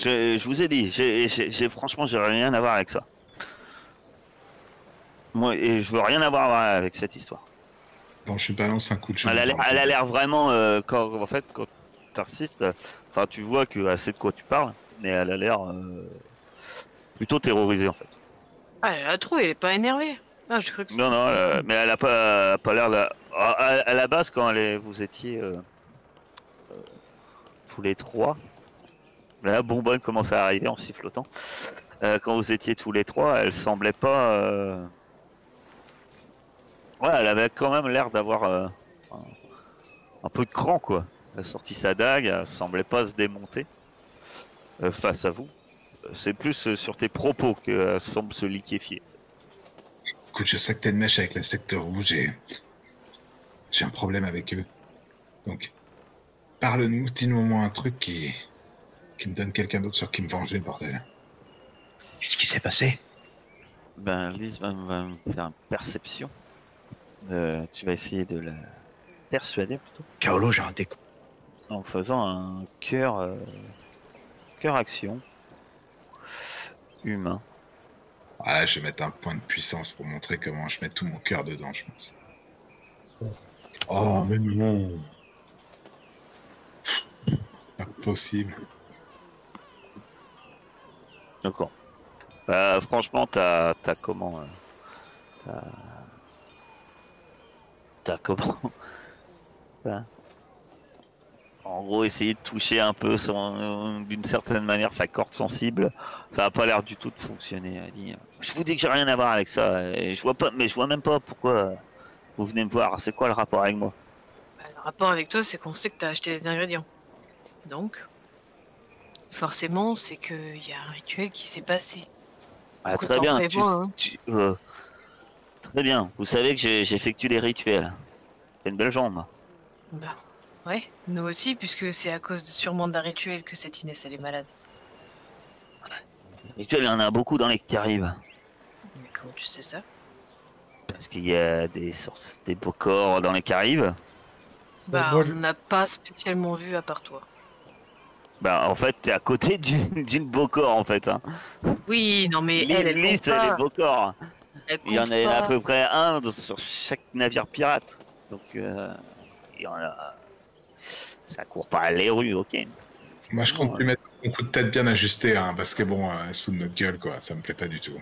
Je vous ai dit, franchement, j'ai rien à voir avec ça. Moi, et je veux rien avoir avec cette histoire. Bon, je balance un coup de chemin. Elle a l'air vraiment, en fait, quand t'insistes, enfin, tu vois que assez de quoi tu parles, mais elle a l'air plutôt terrorisée en fait. Ah, elle a trop, elle est pas énervée. Ah, je crois que Non, c'était... non, mais elle a pas l'air de. À la base, quand vous étiez tous les trois, la bonbonne commence à arriver en sifflotant. Quand vous étiez tous les trois, elle semblait pas. Ouais, elle avait quand même l'air d'avoir un peu de cran, quoi. Elle a sorti sa dague, elle semblait pas se démonter face à vous. C'est plus sur tes propos qu'elle semble se liquéfier. Écoute, je sais que t'es une mèche avec la secte rouge et j'ai un problème avec eux. Donc, parle-nous, dis-nous au moins un truc qui me donne quelqu'un d'autre sur qui me venger, le bordel. Qu'est-ce qui s'est passé? Ben, Lise va me faire une perception. Tu vas essayer de la persuader plutôt. Kaolo, j'ai raté quoi? En faisant un cœur action humain. Ah, je vais mettre un point de puissance pour montrer comment je mets tout mon cœur dedans, je pense. Oh, mais non. Pas possible. D'accord. Franchement, t'as comment t'as comment t'as- En gros, essayer de toucher un peu d'une certaine manière sa corde sensible, ça n'a pas l'air du tout de fonctionner. Elle dit, je vous dis que j'ai rien à voir avec ça, et je vois pas, mais je vois même pas pourquoi vous venez me voir. C'est quoi le rapport avec moi? Bah, le rapport avec toi, c'est qu'on sait que t'as acheté les ingrédients. Donc, forcément, c'est qu'il y a un rituel qui s'est passé. Ah, Écoute, très t'en bien. prévois, hein. Très bien. Vous savez que j'effectue des rituels. C'est une belle jambe. Bah, ouais, nous aussi, puisque c'est à cause sûrement d'un rituel que cette Inès, elle est malade. Rituels, il y en a beaucoup dans les Caraïbes. Mais comment tu sais ça? Parce qu'il y a des beaux corps dans les Caraïbes. Bah, moi, on n'a pas spécialement vu à part toi. Bah, en fait, t'es à côté d'une beau corps, en fait. Hein. Oui, non mais elle Lys, compte elle est pas. beau corps. Elle Il y en compte a à pas. peu près un sur chaque navire pirate. Donc, il y en a. Ça court pas les rues, ok. Moi, je compte lui mettre un coup de tête bien ajusté, hein, parce que bon, elle se fout de notre gueule, quoi. Ça me plaît pas du tout.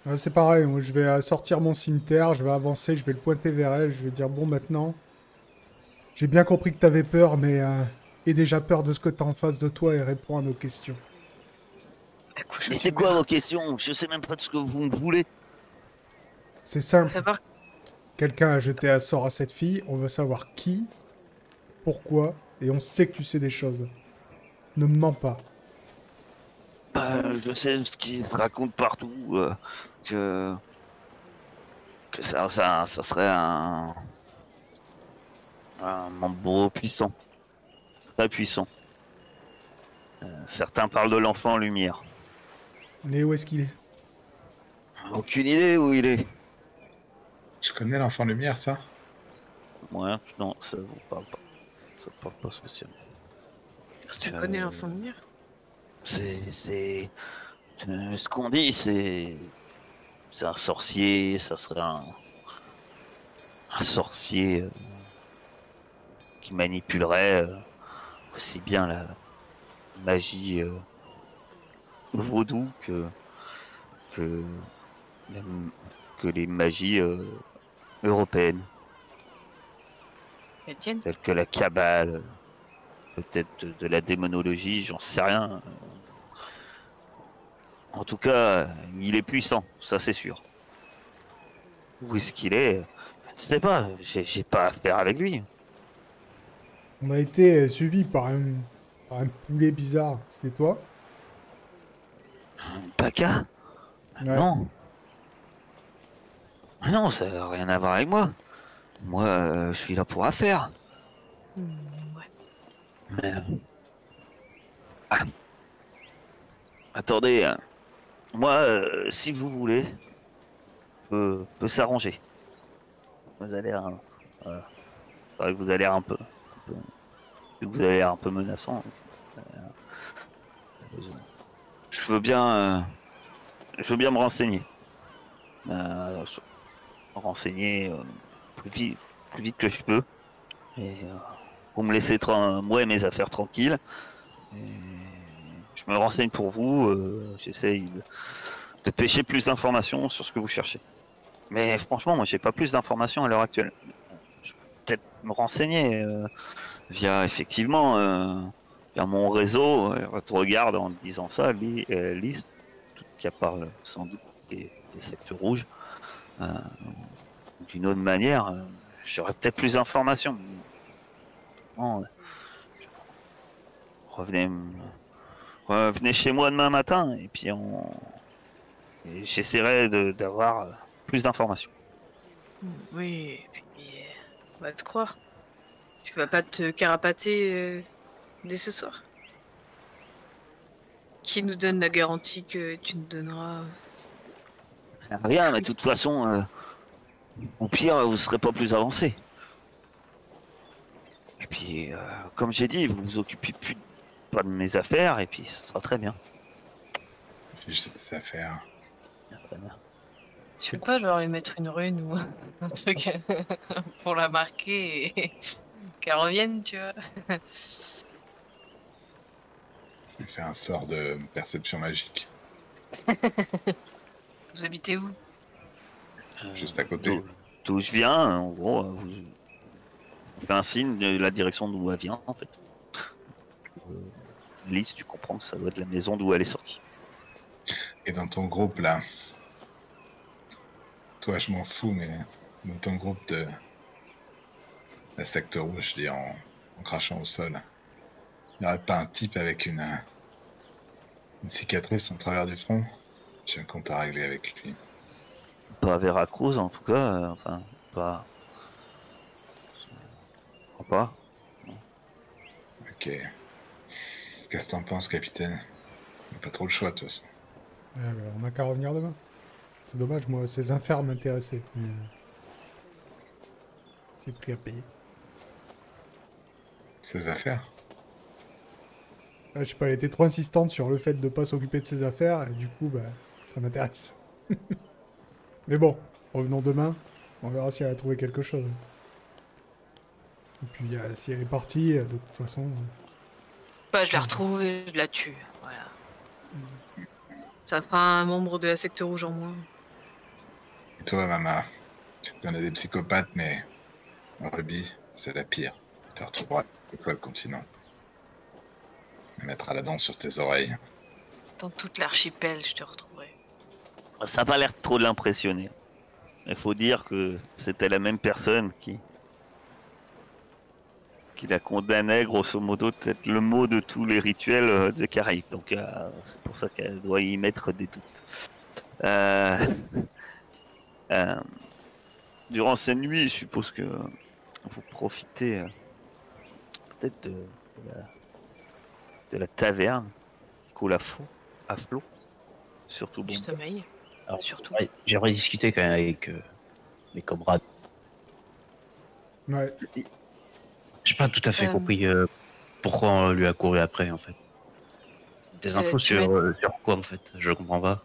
ouais, c'est pareil, moi, je vais sortir mon cimetière, je vais avancer, je vais le pointer vers elle, je vais dire bon maintenant, j'ai bien compris que t'avais peur, mais aie déjà peur de ce que t'as en face de toi et réponds à nos questions. Accouche Mais du c'est quoi mur. vos questions? Je sais même pas de ce que vous me voulez. C'est Faut simple, savoir. quelqu'un a jeté un sort à cette fille, on veut savoir qui, pourquoi, et on sait que tu sais des choses. Ne me mens pas. Je sais ce qui se raconte partout. Que, que ça serait un membre puissant. Très puissant. Certains parlent de l'enfant lumière. Mais où est-ce qu'il est? Aucune idée où il est. Tu connais l'enfant lumière, ça? Ouais, non, ça vous parle pas. Ça te parle pas spécialement. Tu connais l'enfant de lumière? C'est ce qu'on dit, c'est un sorcier, ça serait un sorcier qui manipulerait aussi bien la magie vaudou que, la- que les magies européennes, Étienne? telles que la cabale, peut-être de la démonologie, j'en sais rien. En tout cas, il est puissant, ça c'est sûr. Où est-ce qu'il est? Je ne sais pas, j'ai pas affaire avec lui. On a été suivi par un poulet bizarre. C'était toi? Paca? Ouais. Non. Non, ça n'a rien à voir avec moi. Moi, je suis là pour affaire. Ouais. Mais, ah, attendez, moi, si vous voulez, peut s'arranger. Vous avez l'air, c'est vrai que vous avez l'air un peu, vous avez l'air un peu menaçant. Je veux bien me renseigner. Renseigner plus vite que je peux. Et vous me laissez moi et mes affaires tranquilles. Et je me renseigne pour vous. J'essaye de pêcher plus d'informations sur ce que vous cherchez. Mais franchement, moi, j'ai pas plus d'informations à l'heure actuelle. Je peux peut-être me renseigner via effectivement via mon réseau. Tu regardes en disant ça, Lise, qui parle sans doute des sectes rouges. D'une autre manière, j'aurais peut-être plus d'informations. Bon, revenez chez moi demain matin et puis j'essaierai d'avoir plus d'informations. Oui, et puis on va te croire. Tu vas pas te carapater dès ce soir. Qui nous donne la garantie que tu nous donneras? Rien, mais de toute façon, au pire, vous serez pas plus avancé. Et puis, comme j'ai dit, vous vous occupez plus pas de mes affaires et puis ça sera très bien. Fiche tes affaires. Très bien. Tu veux pas genre lui mettre une rune ou un truc pour la marquer et qu'elle revienne, tu vois? Je vais faire un sort de perception magique. Vous habitez où? Juste à côté. D'où je viens, en gros, vous faites un signe de la direction d'où elle vient, en fait. Lise, tu comprends que ça doit être la maison d'où elle est sortie. Et dans ton groupe là, toi je m'en fous, mais dans ton groupe de la secte rouge, je dis en crachant au sol, il n'y aurait pas un type avec une cicatrice en travers du front? J'ai un compte à régler avec lui. Pas à Veracruz, en tout cas, enfin, pas. Je crois pas. Ok. Qu'est-ce que t'en penses, capitaine? On n'a pas trop le choix, de toute façon. Ouais, bah, on n'a qu'à revenir demain. C'est dommage, moi, ces affaires m'intéressaient. Mais... c'est prix à payer. Ces affaires? Ah, je sais pas, elle était trop insistante sur le fait de pas s'occuper de ses affaires, et du coup, bah, ça m'intéresse. Mais bon, revenons demain. On verra si elle a trouvé quelque chose. Et puis, si elle est partie, de toute façon... Bah, je la retrouve et je la tue. Voilà. Ça fera un membre de la secte rouge en moins. Et toi, Mama, tu connais des psychopathes, mais Ruby, c'est la pire. Tu retrouveras le continent. Elle mettra la dent sur tes oreilles. Dans toute l'archipel, je te retrouverai. Ça n'a pas l'air trop de l'impressionner. Il faut dire que c'était la même personne qui la condamnait, grosso modo, peut-être le mot de tous les rituels de Caraïbes. Donc c'est pour ça qu'elle doit y mettre des doutes. Durant cette nuit, je suppose que vous profitez peut-être de la taverne qui coule à flot. Surtout Du bon. sommeil, Alors, surtout. ouais, j'aimerais discuter quand même avec mes camarades. Ouais. J'ai pas tout à fait compris pourquoi on lui a couru après, en fait. Des infos sur quoi, en fait? Je comprends pas.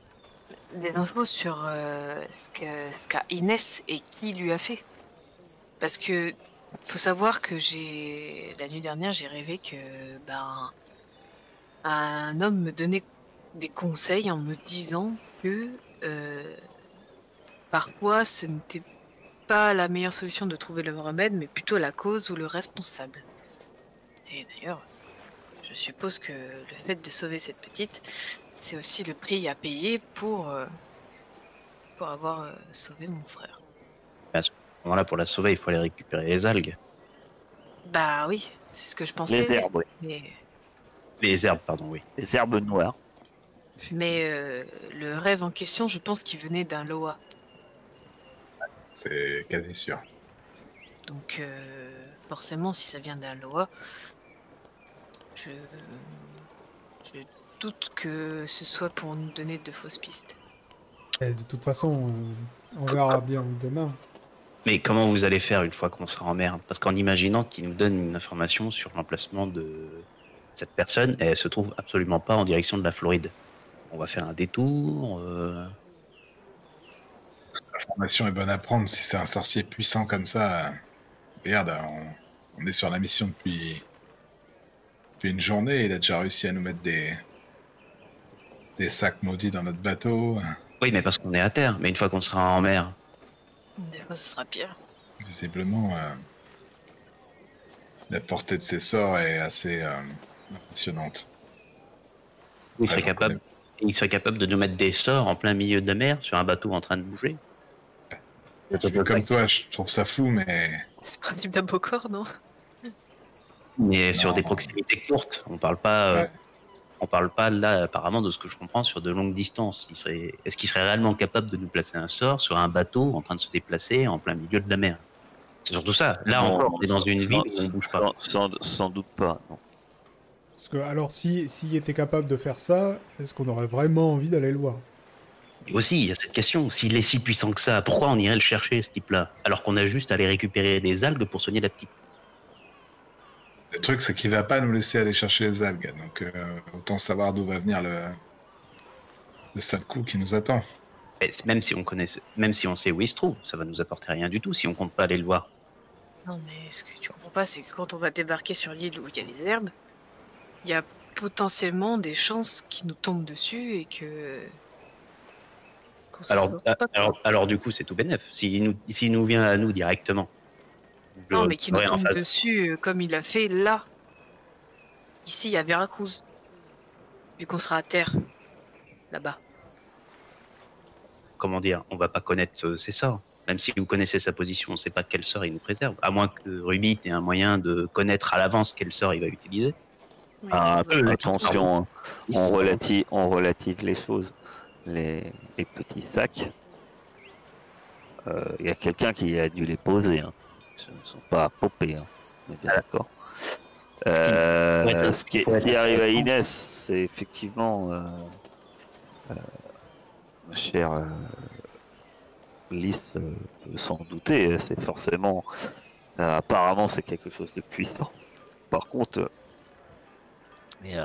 Des infos sur ce qu'a Inès et qui lui a fait. Parce que faut savoir que la nuit dernière, j'ai rêvé que un homme me donnait des conseils en me disant que parfois ce n'était pas la meilleure solution de trouver le remède, mais plutôt la cause ou le responsable. Et d'ailleurs, je suppose que le fait de sauver cette petite, c'est aussi le prix à payer pour avoir sauvé mon frère. À ce moment-là, pour la sauver, il faut aller récupérer les algues. Bah oui, c'est ce que je pensais. Les herbes, oui. Les herbes, pardon, oui. Les herbes noires. Mais le rêve en question, je pense qu'il venait d'un Loa. C'est quasi sûr. Donc forcément, si ça vient d'un Loa, je doute que ce soit pour nous donner de fausses pistes. Et de toute façon, on verra bien demain. Mais comment vous allez faire une fois qu'on sera en mer? Parce qu'en imaginant qu'il nous donne une information sur l'emplacement de Cette personne, elle se trouve absolument pas en direction de la Floride. On va faire un détour. L'information est bonne à prendre. Si c'est un sorcier puissant comme ça, regarde, on est sur la mission depuis une journée. Il a déjà réussi à nous mettre des sacs maudits dans notre bateau. Oui, mais parce qu'on est à terre. Mais une fois qu'on sera en mer, Des fois, ce sera pire. Visiblement, la portée de ses sorts est assez impressionnante. il Ouais, serait capable de nous mettre des sorts en plein milieu de la mer sur un bateau en train de bouger. Je suis comme toi, je trouve ça fou, mais C'est le principe d'un beau corps, non? Mais sur Non. des proximités courtes. On parle pas. Ouais. On parle pas là, apparemment, de ce que je comprends, sur de longues distances. Est-ce qu'il serait réellement capable de nous placer un sort sur un bateau en train de se déplacer en plein milieu de la mer? C'est surtout ça. Là Non, encore, on est dans une ville où on sans- bouge pas. sans doute pas. Non. Parce que, alors, s'il était capable de faire ça, est-ce qu'on aurait vraiment envie d'aller le voir? Et aussi, il y a cette question. S'il est si puissant que ça, pourquoi on irait le chercher, ce type-là, alors qu'on a juste à aller récupérer des algues pour soigner la petite? Le truc, c'est qu'il va pas nous laisser aller chercher les algues. Donc, autant savoir d'où va venir le sale coup qui nous attend. Et même si on sait où il se trouve, ça va nous apporter rien du tout si on compte pas aller le voir. Non, mais ce que tu comprends pas, c'est que quand on va débarquer sur l'île où il y a les herbes, il y a potentiellement des chances qui nous tombent dessus et que. qu'on s'en sorte pas, quoi. Alors du coup, c'est tout bénef. S'il nous vient à nous directement. Non, mais qui nous j'aurais en tombe face- dessus comme il a fait là. Ici, à Veracruz. Vu qu'on sera à terre. Là-bas. Comment dire, on va pas connaître ses sorts. Même si vous connaissez sa position, on ne sait pas quel sort il nous préserve. À moins que Ruby ait un moyen de connaître à l'avance quel sort il va utiliser. Oui, Ah, on va- attention, hein. On relative les choses. Les petits sacs, il y a quelqu'un qui a dû les poser. Hein. Ils ne sont pas popés. Hein. On est bien d'accord. Ce qui arrive à Inès, c'est effectivement, ma chère Lys peut s'en douter. C'est forcément, apparemment, c'est quelque chose de puissant. Par contre, mais,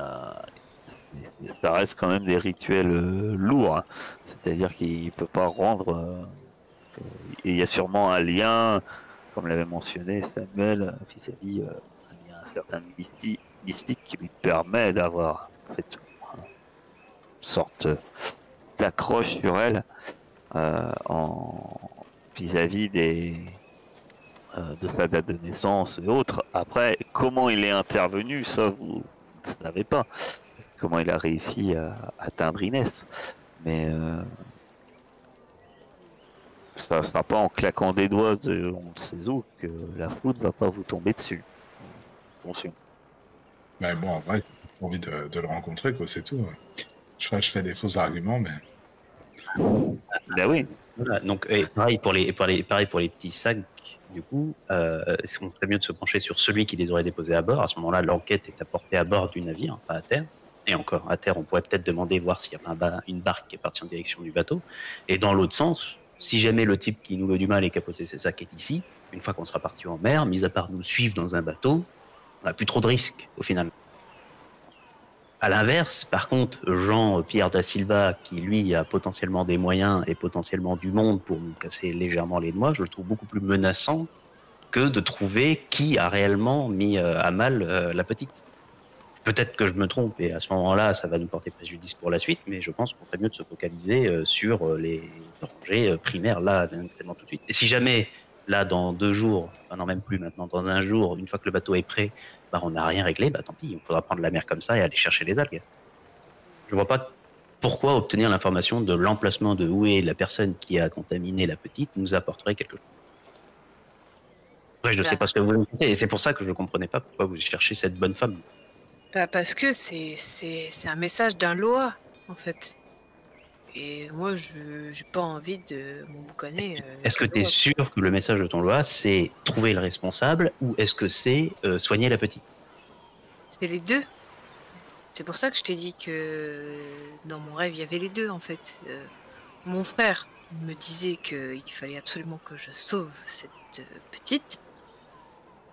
ça reste quand même des rituels lourds. Hein. C'est-à-dire qu'il peut pas rendre. Il y a sûrement un lien, comme l'avait mentionné Samuel, vis-à-vis il y a un certain mystique qui lui permet d'avoir en fait, une sorte d'accroche sur elle en vis-à-vis de sa date de naissance et autres. Après, comment il est intervenu, ça vous ne savez pas. Comment il a réussi à atteindre Inès. Mais ça ne sera pas en claquant des doigts de on ne sait où que la foudre va pas vous tomber dessus. Attention. Mais bon, en vrai, j'ai envie de le rencontrer, quoi, c'est tout. Je fais des faux arguments, mais Ben oui. Voilà, donc pareil pour les petits sacs. Du coup, on serait mieux de se pencher sur celui qui les aurait déposés à bord. À ce moment-là, l'enquête est apportée à bord du navire, pas à terre. Et encore, à terre, on pourrait peut-être demander voir s'il y a pas une barque qui est partie en direction du bateau. Et dans l'autre sens, si jamais le type qui nous veut du mal et qui a posé ses sacs est ici, une fois qu'on sera parti en mer, mis à part nous suivre dans un bateau, on n'a plus trop de risques au final. À l'inverse, par contre, Jean-Pierre da Silva, qui lui a potentiellement des moyens et potentiellement du monde pour nous casser légèrement les noix, je le trouve beaucoup plus menaçant que de trouver qui a réellement mis à mal la petite. Peut-être que je me trompe et à ce moment-là, ça va nous porter préjudice pour la suite, mais je pense qu'on ferait mieux de se focaliser sur les dangers primaires là, tellement tout de suite. Et si jamais, là, dans 2 jours, enfin non même plus maintenant, dans 1 jour, une fois que le bateau est prêt, bah, on n'a rien réglé, bah tant pis, il faudra prendre la mer comme ça et aller chercher les algues. Je vois pas pourquoi obtenir l'information de l'emplacement de où est la personne qui a contaminé la petite nous apporterait quelque chose. Ouais, je ne sais pas ce que vous pensez, et c'est pour ça que je ne comprenais pas pourquoi vous cherchez cette bonne femme. Parce que c'est un message d'un Loa, en fait. Et moi, je j'ai pas envie de m'emboucaner. Est-ce que tu es sûr que le message de ton loi, c'est trouver le responsable ou est-ce que c'est soigner la petite? C'est les deux. C'est pour ça que je t'ai dit que dans mon rêve, il y avait les deux, en fait. Mon frère me disait qu'il fallait absolument que je sauve cette petite.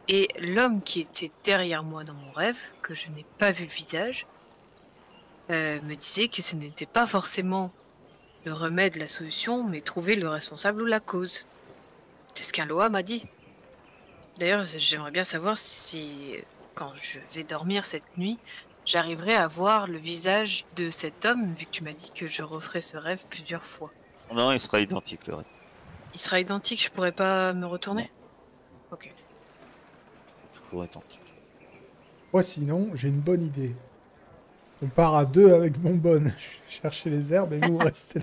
Et l'homme qui était derrière moi dans mon rêve, que je n'ai pas vu le visage, me disait que ce n'était pas forcément le remède, la solution, mais trouver le responsable ou la cause. C'est ce qu'un Loa m'a dit. D'ailleurs, j'aimerais bien savoir si, quand je vais dormir cette nuit, j'arriverai à voir le visage de cet homme, vu que tu m'as dit que je referai ce rêve plusieurs fois. Non, il sera identique le reste. Il sera identique, je pourrais pas me Non. retourner? Ok. Toujours identique. Moi, sinon, j'ai une bonne idée. On part à deux avec mon bonne. Je vais chercher les herbes et vous restez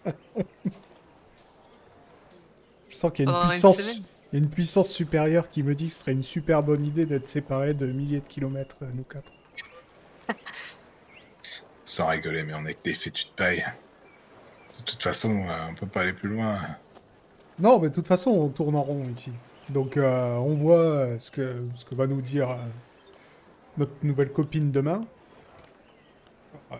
là. Je sens qu'il y a une Pendant une puissance, semaine? il y a une puissance supérieure qui me dit que ce serait une super bonne idée d'être séparés de milliers de kilomètres, nous quatre. Sans rigoler, mais on est que des fétus de paille. De toute façon, on peut pas aller plus loin. Non, mais de toute façon, on tourne en rond ici. Donc, on voit ce que va nous dire notre nouvelle copine demain.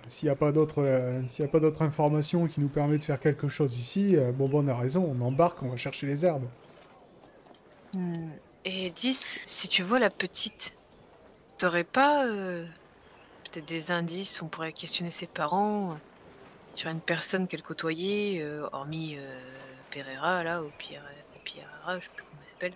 S'il n'y a pas d'autres informations qui nous permettent de faire quelque chose ici, bon, on a raison, on embarque, on va chercher les herbes. Et 10, si tu vois la petite, t'aurais pas peut-être des indices, on pourrait questionner ses parents sur une personne qu'elle côtoyait, hormis Pereira, là, ou Pierre, je sais plus comment elle s'appelle.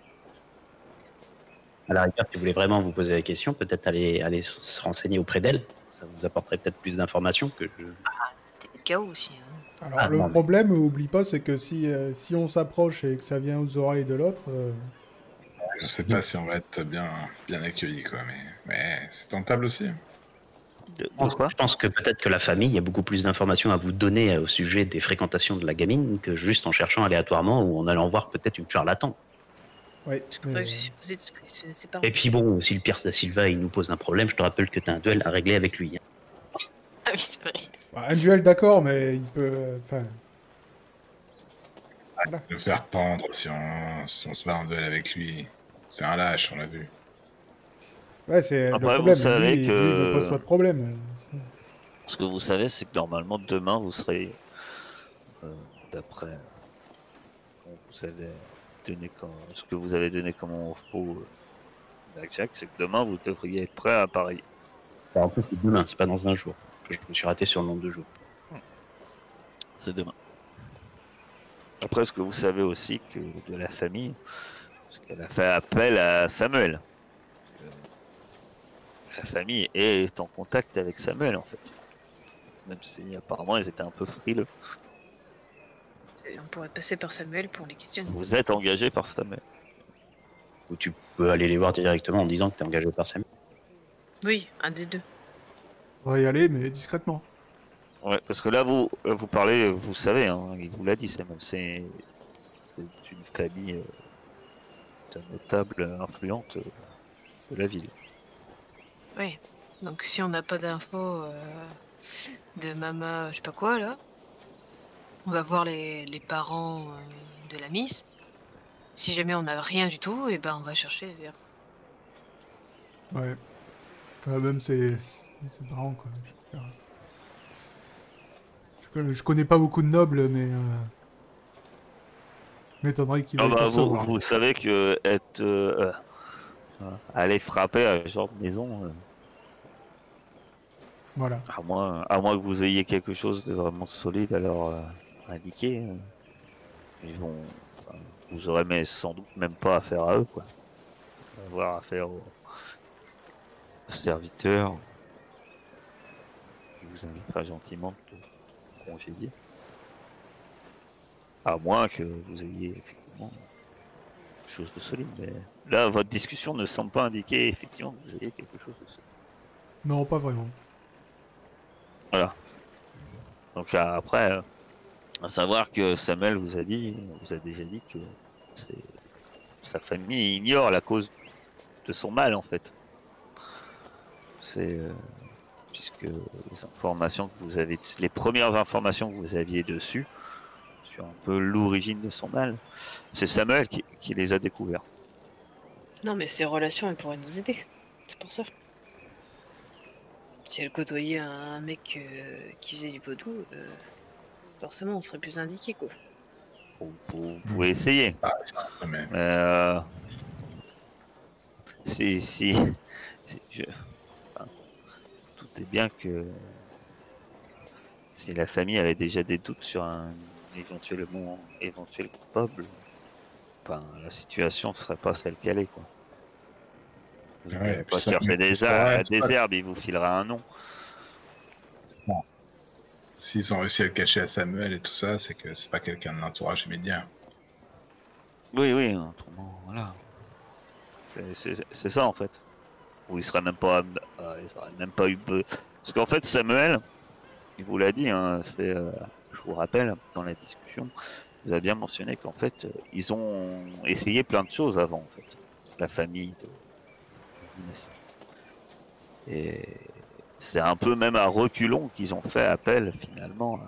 À la rigueur, si vous voulez vraiment vous poser la question, peut-être aller se renseigner auprès d'elle. Ça vous apporterait peut-être plus d'informations que je... T'es le chaos aussi. Hein. Alors, Ah, le non, mais- problème, oublie pas, c'est que si on s'approche et que ça vient aux oreilles de l'autre, Je sais pas si on va être bien accueillis, quoi, mais c'est tentable aussi. De quoi? Je pense que peut-être que la famille, il y a beaucoup plus d'informations à vous donner au sujet des fréquentations de la gamine que juste en cherchant aléatoirement ou en allant voir peut-être une charlatan. ouais. C'est pour ça que je suis posé de ce que c'est ses parents. Et puis bon, si le Pierre da Silva il nous pose un problème, je te rappelle que tu as un duel à régler avec lui. Hein. Ah oui, c'est vrai. Un duel, d'accord, mais il peut... Enfin... Voilà. Le faire pendre si on se bat en duel avec lui. C'est un lâche, on l'a vu. Ouais, c'est le Après, vous problème. savez Lui, que- lui, il me pose pas de problème. Ce que vous savez, c'est que normalement, demain, vous serez, d'après ce que vous avez donné comme info, Jack, c'est que demain, vous devriez être prêt à Paris. En plus, c'est demain, c'est pas dans un jour. Je me suis raté sur le nombre de jours. C'est demain. Après, ce que vous savez aussi que de la famille, parce qu'elle a fait appel à Samuel. La famille est en contact avec Samuel, en fait. Même si apparemment, ils étaient un peu frileux. On pourrait passer par Samuel pour les questionner. Vous êtes engagé par Samuel. Ou tu peux aller les voir directement en disant que tu es engagé par Samuel. Oui, un des deux. On va y aller, mais discrètement. Ouais, parce que là, vous parlez, vous savez, hein, il vous l'a dit, Samuel, c'est une famille de notable influente de la ville. Oui. Donc si on n'a pas d'infos de Mama, je sais pas quoi, là, on va voir les parents de la Miss. Si jamais on n'a rien du tout, et ben on va chercher les herbes. Ouais. Même c'est marrant, quoi. Je connais pas beaucoup de nobles, mais... m'étonnerait qu'il Ah veuille bah, tout savoir. vous savez que aller frapper à ce genre de maison, Voilà. à moins que vous ayez quelque chose de vraiment solide à leur indiquer, vous aurez mais sans doute même pas affaire à eux, quoi. Avoir affaire aux serviteurs qui vous invitera gentiment de congédier. À moins que vous ayez effectivement quelque chose de solide. Mais là, votre discussion ne semble pas indiquer effectivement que vous ayez quelque chose de solide. Non, pas vraiment. Voilà. Donc après, à savoir que Samuel vous a déjà dit que sa famille ignore la cause de son mal en fait. C'est puisque les premières informations que vous aviez dessus, sur un peu l'origine de son mal, c'est Samuel qui les a découverts. Non, mais ces relations, elles pourraient nous aider. C'est pour ça. Si elle côtoyait un mec qui faisait du vaudou, forcément, on serait plus indiqué, quoi. Vous pouvez essayer. Ah, c'est un peu, mais... si, enfin, tout est bien que si la famille avait déjà des doutes sur un éventuel coupable, enfin, la situation serait pas celle qu'elle est, quoi. Vous Ouais, n'irez et puis pas ça, chercher il saurait, tu des vois, herbes, il vous filera un nom. c'est ça. S'ils ont réussi à le cacher à Samuel et tout ça, c'est que c'est pas quelqu'un de l'entourage immédiat. Oui, oui, autrement, voilà. C'est ça en fait. Ou il serait même pas, il serait même pas eu. Parce qu'en fait, Samuel, il vous l'a dit, hein, je vous rappelle, dans la discussion, vous avez bien mentionné qu'en fait, ils ont essayé plein de choses avant, en fait, la famille de la dynastie. Et c'est un peu même à reculons qu'ils ont fait appel finalement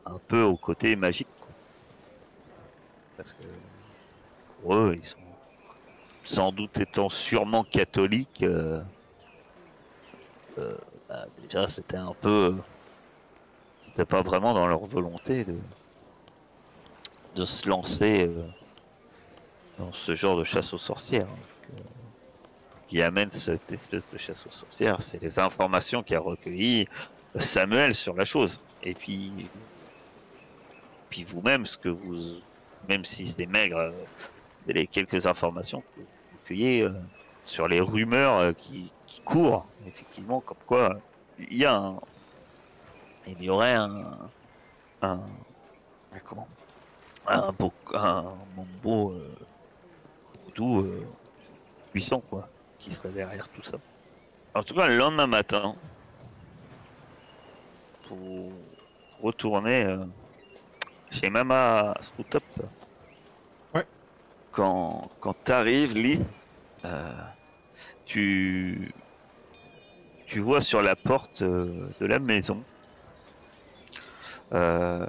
un peu au côté magique, quoi. Parce que pour eux, ils sont sans doute étant sûrement catholiques, euh, bah, déjà c'était un peu, c'était pas vraiment dans leur volonté de se lancer dans ce genre de chasse aux sorcières, hein. Qui amène cette espèce de chasse aux sorcières, c'est les informations qu'a recueillies Samuel sur la chose. Et puis vous-même, même si c'est maigre, c'est les quelques informations que vous recueillez sur les rumeurs qui courent, effectivement, comme quoi il y a il y aurait un, comment, un mambo voodoo puissant, quoi, qui serait derrière tout ça. En tout cas, le lendemain matin, pour retourner chez Mama Scootop, Ouais. quand t'arrives, Lys, euh, tu, tu vois sur la porte de la maison euh,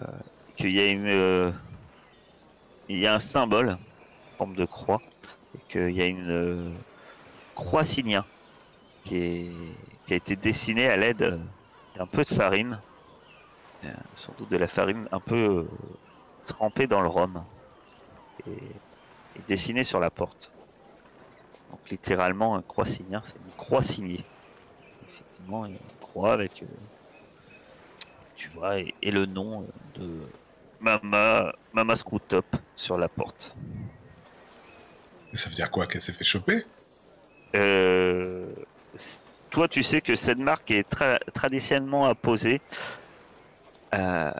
qu'il y a il y a un symbole en forme de croix et qu'il y a une croix signa qui a été dessinée à l'aide d'un peu de farine, sans doute de la farine un peu trempée dans le rhum et dessinée sur la porte. Donc littéralement, un croix signa, c'est une croix signée. Effectivement, il y a une croix avec, tu vois, et le nom de Mama Screwtop sur la porte. Ça veut dire quoi? Qu'elle s'est fait choper? Euh, Toi, tu sais que cette marque est traditionnellement apposée, euh,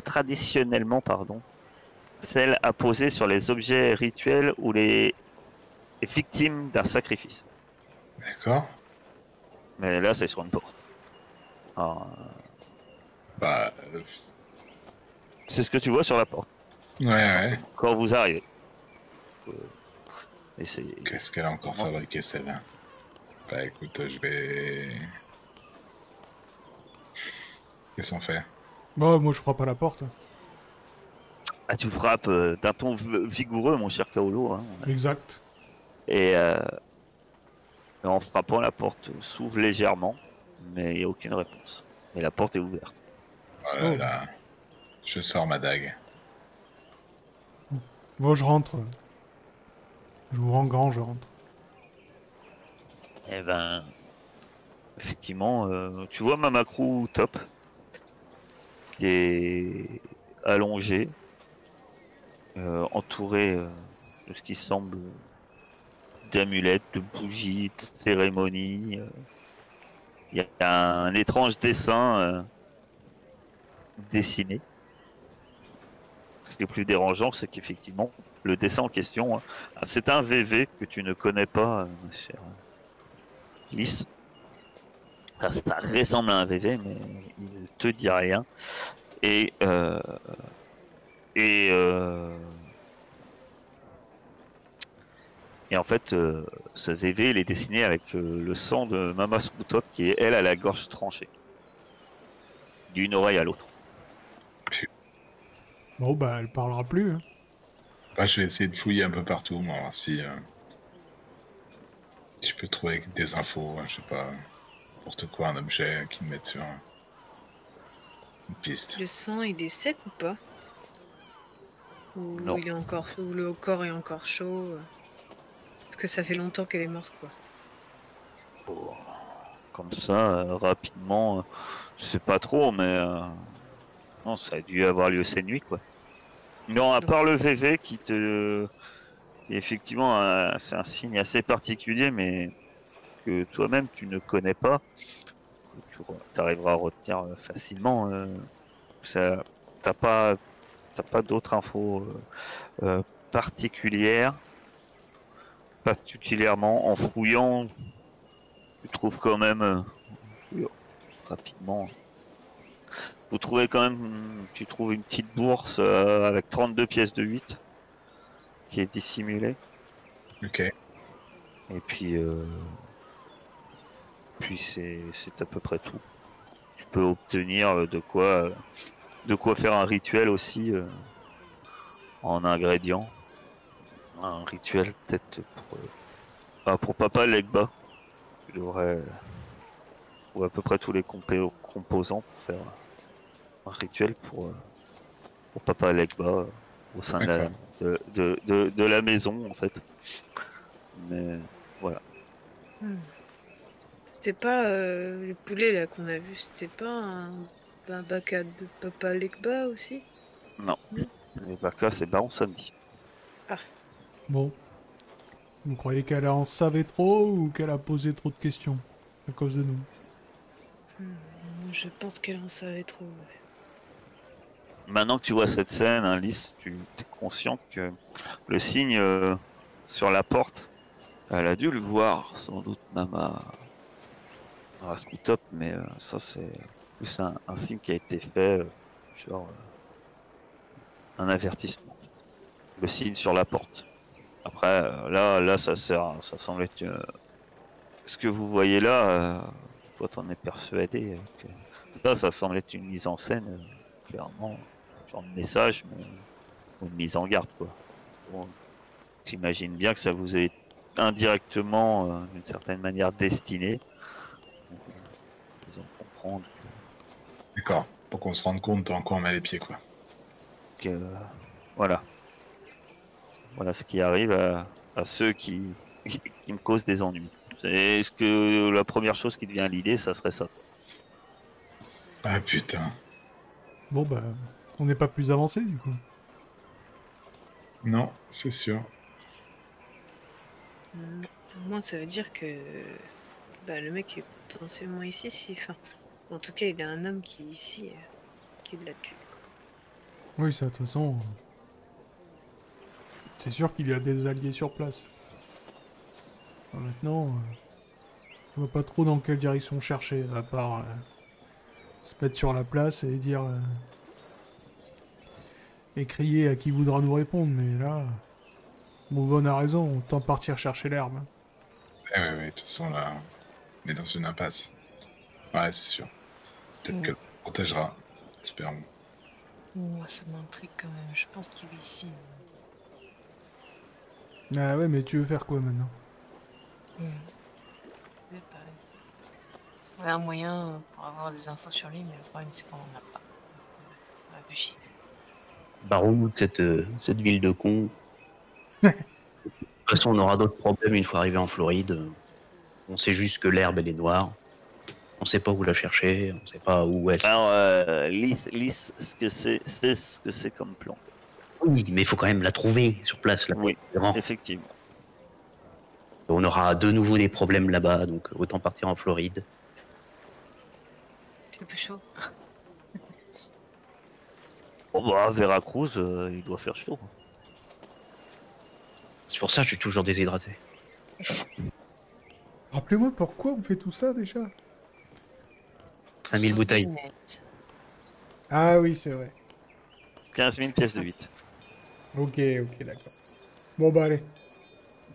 traditionnellement, pardon, celle apposée sur les objets rituels ou les victimes d'un sacrifice. D'accord. Mais là, c'est sur une porte. Alors, Bah, c'est ce que tu vois sur la porte, ouais, tout ouais. simplement, quand vous arrivez. Euh, Et c'est Qu'est-ce qu'elle a encore vraiment- fabriqué celle-là? Bah écoute, je vais. Qu'est-ce qu'on fait? Bon, moi je frappe à la porte. Ah, tu frappes d'un ton vigoureux, mon cher Kaolo, hein. Exact. Et en frappant, la porte s'ouvre légèrement, mais il n'y a aucune réponse. Mais la porte est ouverte. Oh là Oh. là. Je sors ma dague. Bon, je rentre. Je vous rends grand, je rentre. Eh ben, effectivement, tu vois Mamakru top, qui est allongé, entouré de ce qui semble d'amulettes, de bougies, de cérémonies. Il y a un étrange dessin dessiné. Ce qui est plus dérangeant, c'est qu'effectivement, le dessin en question, hein, c'est un VV que tu ne connais pas, ma chère Lys. Enfin, ça ressemble à un VV, mais il ne te dit rien. Et, euh, et, euh, et en fait, ce VV, il est dessiné avec le sang de Mama Scootot, qui est, elle, à la gorge tranchée. D'une oreille à l'autre. Bon, bah, elle parlera plus. Hein. Bah, je vais essayer de fouiller un peu partout, moi, voir si je peux trouver des infos, je sais pas, n'importe quoi, un objet qui me mette sur une piste. Le sang, il est sec ou pas? Ou Non. il est encore, ou le corps est encore chaud? Parce que ça fait longtemps qu'elle est morte, quoi. Bon, comme ça, rapidement, je sais pas trop, mais non, ça a dû avoir lieu cette nuit, quoi. Non, à Donc- part le VV qui effectivement, c'est un signe assez particulier, mais que toi-même tu ne connais pas, que tu arriveras à retenir facilement. Ça, t'as pas d'autres infos particulières, particulièrement en fouillant, tu trouves quand même oui, rapidement. Vous trouvez quand même, tu trouves une petite bourse avec 32 pièces de 8 qui est dissimulée. Ok. Et puis c'est à peu près tout. Tu peux obtenir de quoi faire un rituel aussi en ingrédients. Un rituel peut-être pour Papa Legba. Tu devrais trouver à peu près tous les composants pour faire un rituel pour Papa Legba au sein D'accord. de la maison en fait. Mais voilà. C'était pas les poulets là qu'on a vu, c'était pas un bac de Papa Legba aussi? Non. Non. Les Baka, c'est Baron Samedi. Bon. Vous croyez qu'elle en savait trop ou qu'elle a posé trop de questions à cause de nous? Je pense qu'elle en savait trop. Ouais. Maintenant que tu vois cette scène, hein, Lys, tu es conscient que le signe sur la porte, elle a dû le voir, sans doute même à Scootop, mais ça c'est plus un signe qui a été fait, genre un avertissement. Le signe sur la porte. Après, là, ça semble être ce que vous voyez là. Toi, t'en es persuadé que ça semble être une mise en scène, clairement, genre de message, mais ou une mise en garde, quoi. Bon, t'imagines bien que ça vous est indirectement, d'une certaine manière, destiné. Donc, vous en comprendre D'accord. Pour qu'on se rende compte dans quoi on met les pieds, quoi. que voilà. Voilà ce qui arrive à ceux qui me causent des ennuis. C'est ce que la première chose qui te vient à l'idée, ça serait ça. Ah putain. Bon, bah, on n'est pas plus avancé, du coup. Non, c'est sûr. Moi, ça veut dire que bah, le mec est potentiellement ici. Enfin, en tout cas, il y a un homme qui est ici, qui l'a tué. Quoi. Oui, ça, de toute façon... C'est sûr qu'il y a des alliés sur place. Enfin, maintenant, je vois pas trop dans quelle direction chercher, à part se mettre sur la place et dire... et crier à qui voudra nous répondre, mais là... Mouvon a raison, autant partir chercher l'herbe. Ouais, de toute façon, là, on est dans une impasse. Ouais, c'est sûr. Peut-être que on protégera. Espérons. Moi, ça m'intrigue quand même. Je pense qu'il est ici. Ah ouais, mais tu veux faire quoi maintenant? Ouais, pareil. Trouver un moyen pour avoir des infos sur lui, mais le problème, c'est qu'on en a pas. Donc, on réfléchit. Barou, cette ville de cons. De toute façon, on aura d'autres problèmes une fois arrivé en Floride. On sait juste que l'herbe, elle est noire. On sait pas où la chercher, on sait pas où elle. Alors, Lys, c'est ce que c'est comme plante. Oui, mais il faut quand même la trouver sur place. Là, Oui, vraiment. effectivement. On aura de nouveau des problèmes là-bas, donc autant partir en Floride. Il fait plus chaud. Bon, bah, Veracruz, il doit faire chaud. C'est pour ça que je suis toujours déshydraté. Rappelez-moi pourquoi on fait tout ça déjà? 5000 bouteilles. Ah oui, c'est vrai. 15 000 pièces de 8. Ok, d'accord. Bon bah allez.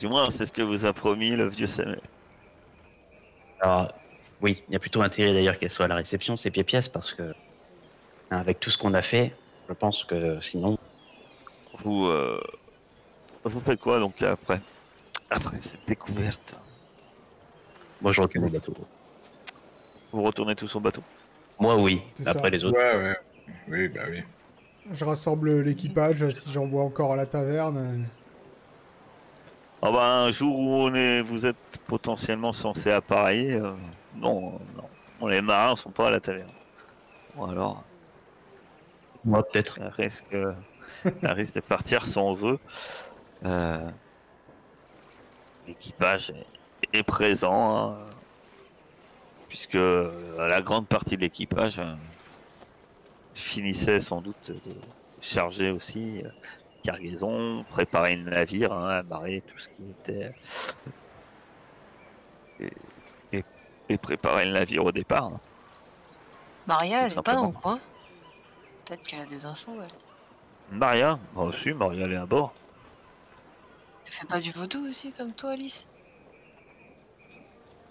Du moins, c'est ce que vous a promis le vieux Samuel. Alors, oui, il y a plutôt intérêt d'ailleurs qu'elle soit à la réception, ces pièces, parce que avec tout ce qu'on a fait, je pense que sinon, Vous faites quoi donc après cette découverte? moi je recule au bateau. Vous retournez tous au bateau? Moi oui, C'est après ça. les autres. Ouais. Oui, bah oui. Je rassemble l'équipage si j'en vois encore à la taverne. Ah bah, un jour où vous êtes potentiellement censé appareiller, non, non. Les marins sont pas à la taverne. Ou alors, Moi, peut-être. elle risque de partir sans eux. Euh, L'équipage est présent, hein, puisque la grande partie de l'équipage finissait sans doute de charger aussi cargaison, préparer le navire, hein, amarrer tout ce qui était et, et- et préparer le navire au départ, hein, Maria, tout elle est pas dans le simplement. coin. Peut-être qu'elle a des infos, elle. Maria, si, Maria elle est à bord. Elle fait pas du vaudou aussi, comme toi, Alice?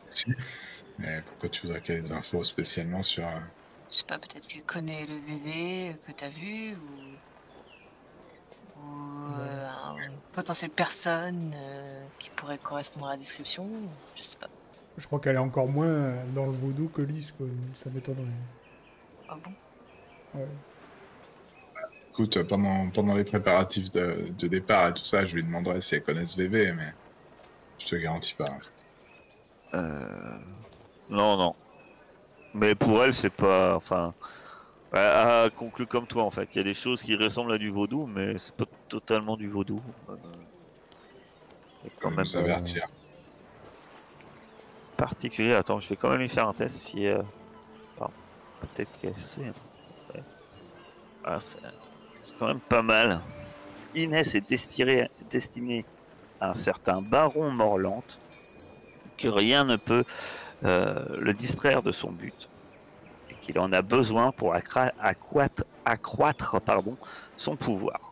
Si. Mais pourquoi tu voudrais qu'elle ait des infos spécialement sur... Je sais pas, peut-être qu'elle connaît le bébé que t'as vu, ou une potentielle personne qui pourrait correspondre à la description. Je sais pas. Je crois qu'elle est encore moins dans le vaudou que Lys, quoi. Ça m'étonnerait. Ah bon? Ouais. Écoute, pendant les préparatifs de départ et tout ça, je lui demanderai si elle connaît ce VV, mais je te garantis pas. Non, non. Mais pour elle, c'est pas. Enfin, elle a conclu comme toi, en fait. Il y a des choses qui ressemblent à du vaudou, mais c'est pas totalement du vaudou. C'est Je quand peux même nous avertir. particulier. Attends, je vais quand même lui faire un test si. Alors, peut-être qu'elle sait, hein. Ouais. Ah, c'est quand même pas mal. Inès est destinée à un certain baron Morlante, que rien ne peut le distraire de son but, et qu'il en a besoin pour accroître son pouvoir.